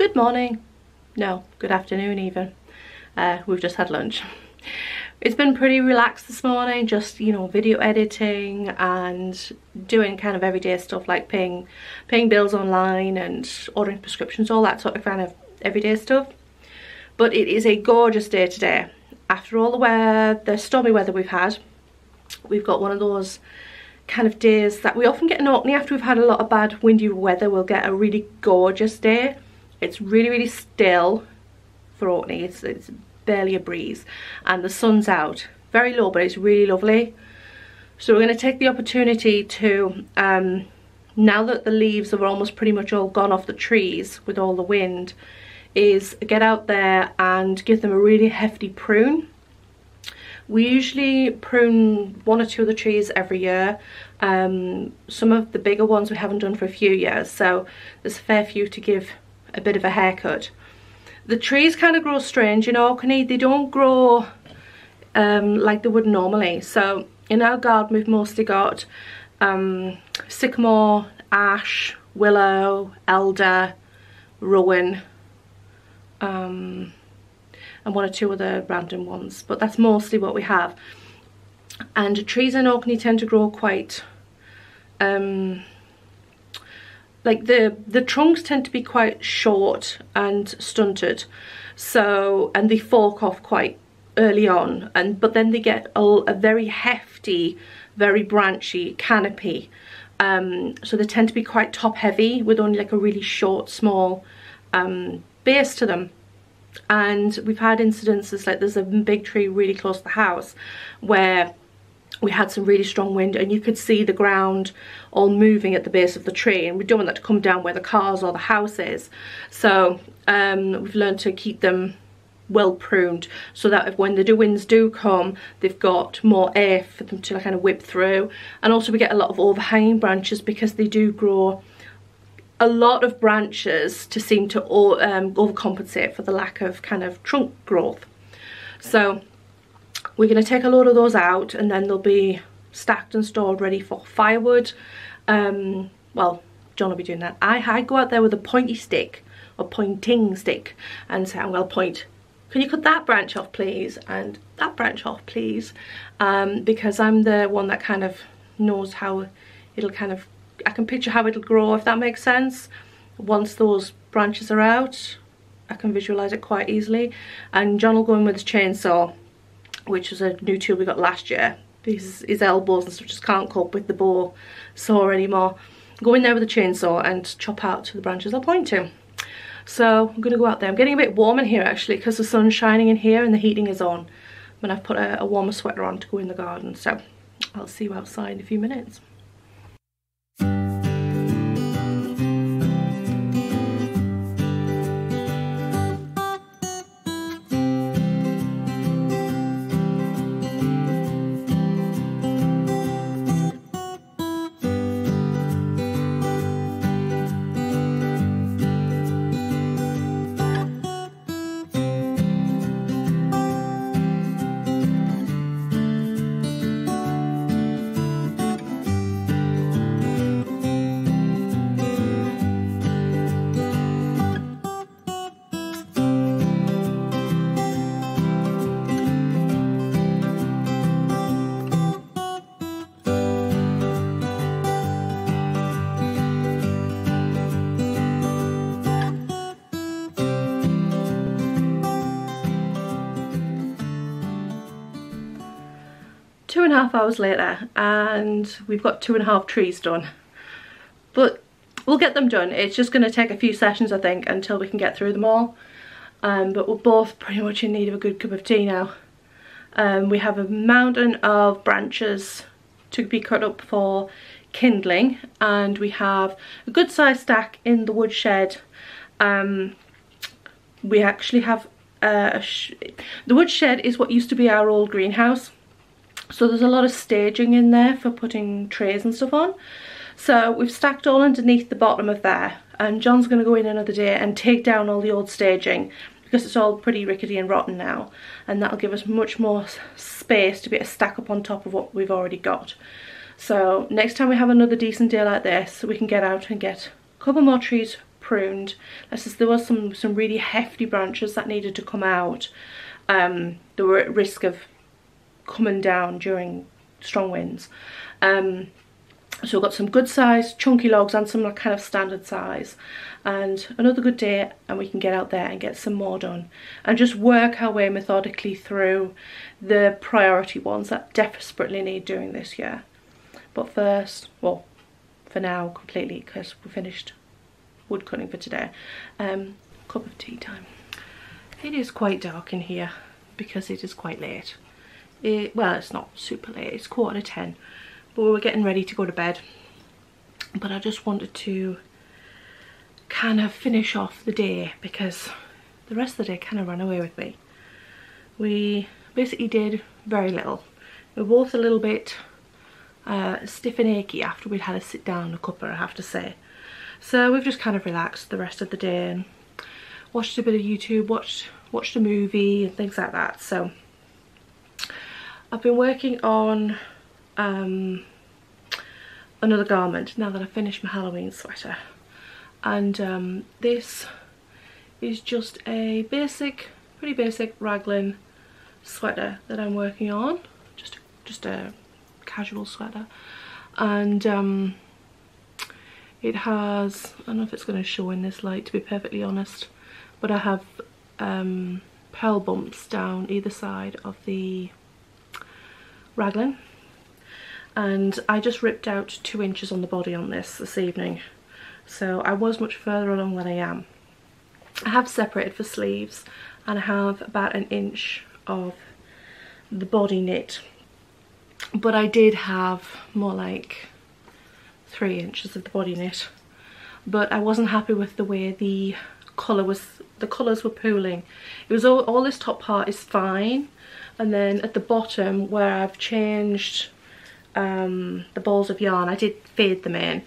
Good morning. No, good afternoon even. We've just had lunch. It's been pretty relaxed this morning, just, you know, video editing and doing kind of everyday stuff like paying bills online and ordering prescriptions, all that sort of kind of everyday stuff. But it is a gorgeous day today. After all the stormy weather we've had, we've got one of those kind of days that we often get in Orkney after we've had a lot of bad windy weather. We'll get a really gorgeous day. It's really still for Orkney. It's barely a breeze and the sun's out, very low, but it's really lovely. So we're going to take the opportunity to now that the leaves are almost pretty much all gone off the trees with all the wind, is get out there and give them a really hefty prune. We usually prune one or two of the trees every year. Some of the bigger ones we haven't done for a few years, so there's a fair few to give a bit of a haircut. The trees kind of grow strange in Orkney. They don't grow like they would normally. So in our garden we've mostly got sycamore, ash, willow, elder, rowan, and one or two other random ones, but that's mostly what we have. And trees in Orkney tend to grow quite like the trunks tend to be quite short and stunted, so, and they fork off quite early on, but then they get a very hefty, very branchy canopy, so they tend to be quite top heavy with only like a really short small base to them. And we've had incidences like there's a big tree really close to the house where we had some really strong wind and you could see the ground all moving at the base of the tree, and we don't want that to come down where the cars or the house is. So we've learned to keep them well pruned so that if when the winds do come, they've got more air for them to kind of whip through. And also we get a lot of overhanging branches because they do grow a lot of branches to seem to overcompensate for the lack of kind of trunk growth. So we're going to take a load of those out and then they'll be stacked and stored ready for firewood. Well, John will be doing that. I go out there with a pointy stick or pointing stick and say, I'm going to point, can you cut that branch off please, and that branch off please, because I'm the one that kind of knows how it'll kind of, I can picture how it'll grow, if that makes sense. Once those branches are out, I can visualize it quite easily. And John will go in with his chainsaw, which was a new tool we got last year because his elbows and stuff just can't cope with the bow saw anymore. Go in there with a chainsaw and chop out to the branches I'll point to. So I'm going to go out there. I'm getting a bit warm in here actually because the sun's shining in here and the heating is on. And I've put a warmer sweater on to go in the garden. So I'll see you outside in a few minutes. Two and a half hours later and we've got 2.5 trees done, but we'll get them done. It's just going to take a few sessions I think until we can get through them all, but we're both pretty much in need of a good cup of tea now. We have a mountain of branches to be cut up for kindling, and we have a good sized stack in the woodshed. We actually have the woodshed is what used to be our old greenhouse. So there's a lot of staging in there for putting trays and stuff on. So we've stacked all underneath the bottom of there, and John's going to go in another day and take down all the old staging because it's all pretty rickety and rotten now, and that'll give us much more space to be able to stack up on top of what we've already got. So next time we have another decent day like this, we can get out and get a couple more trees pruned. There was some really hefty branches that needed to come out. They were at risk of coming down during strong winds. So we've got some good size chunky logs and some kind of standard size, and another good day and we can get out there and get some more done and just work our way methodically through the priority ones that desperately need doing this year. But first, well, for now completely, because we finished wood cutting for today, cup of tea time. It is quite dark in here because it is quite late. Well, it's not super late, it's 10:15. But we were getting ready to go to bed, but I just wanted to kind of finish off the day because the rest of the day kind of ran away with me. We basically did very little. We were both a little bit stiff and achy after we'd had a sit down a cuppa, I have to say. So we've just kind of relaxed the rest of the day and watched a bit of YouTube, watched a movie and things like that. So I've been working on another garment now that I've finished my Halloween sweater, and this is just a pretty basic raglan sweater that I'm working on, just a casual sweater, and it has, I don't know if it's going to show in this light to be perfectly honest, but I have pearl bumps down either side of the raglan. And I just ripped out 2 inches on the body on this evening, so I was much further along than I am. I have separated for sleeves and I have about 1 inch of the body knit, but I did have more like 3 inches of the body knit, but I wasn't happy with the way the colours were pooling. It was all this top part is fine, and then at the bottom where I've changed the balls of yarn, I did fade them in.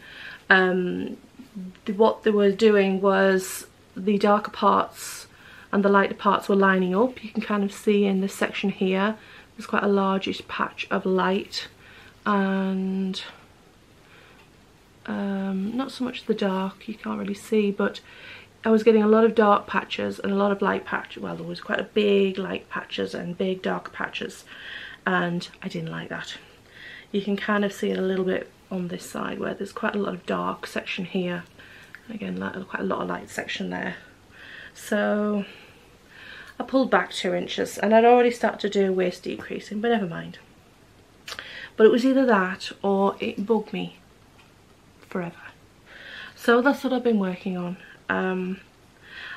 What they were doing was the darker parts and the lighter parts were lining up. You can kind of see in this section here there's quite a largish patch of light, and not so much the dark, you can't really see, but I was getting a lot of dark patches and a lot of light patches. Well, there was quite a big light patches and big dark patches, and I didn't like that. You can kind of see it a little bit on this side where there's quite a lot of dark section here. Again, quite a lot of light section there. So I pulled back 2 inches, and I'd already started to do waist decreasing, but never mind. But it was either that or it bugged me forever. So that's what I've been working on.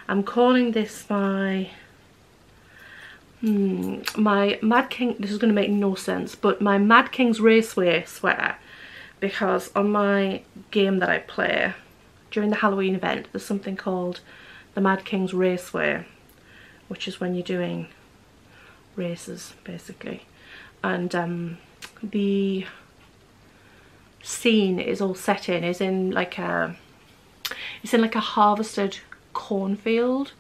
I'm calling this my Mad King, this is going to make no sense, but my Mad King's Raceway sweater, because on my game that I play during the Halloween event there's something called the Mad King's Raceway, which is when you're doing races basically, and the scene is all set in, it's in like a harvested cornfield.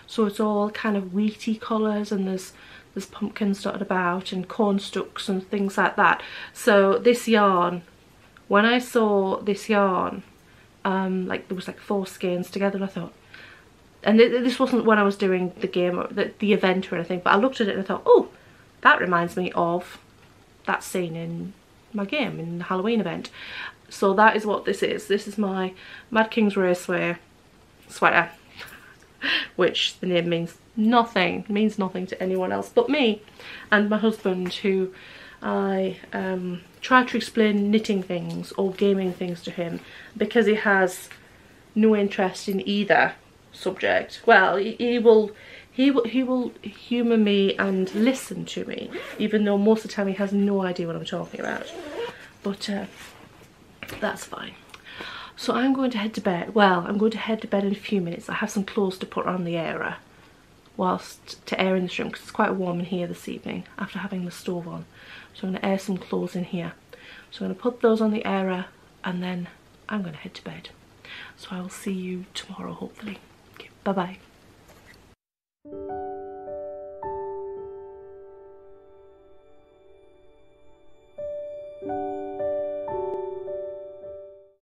So it's all kind of wheaty colours, and there's pumpkins dotted about and corn stalks and things like that. So this yarn, when I saw this yarn, like there was like 4 skeins together, and I thought, and this wasn't when I was doing the game or the event or anything, but I looked at it and I thought, oh, that reminds me of that scene in my game, in the Halloween event. So that is what this is. This is my Mad King's Raceway sweater, which the name means nothing to anyone else but me and my husband, who I try to explain knitting things or gaming things to him because he has no interest in either subject. Well, he will humour me and listen to me, even though most of the time he has no idea what I'm talking about. But that's fine. So I'm going to head to bed. Well, I'm going to head to bed in a few minutes. I have some clothes to put on the airer to air in the room because it's quite warm in here this evening after having the stove on. So I'm going to air some clothes in here. So I'm going to put those on the airer and then I'm going to head to bed. So I will see you tomorrow hopefully. Okay, bye bye.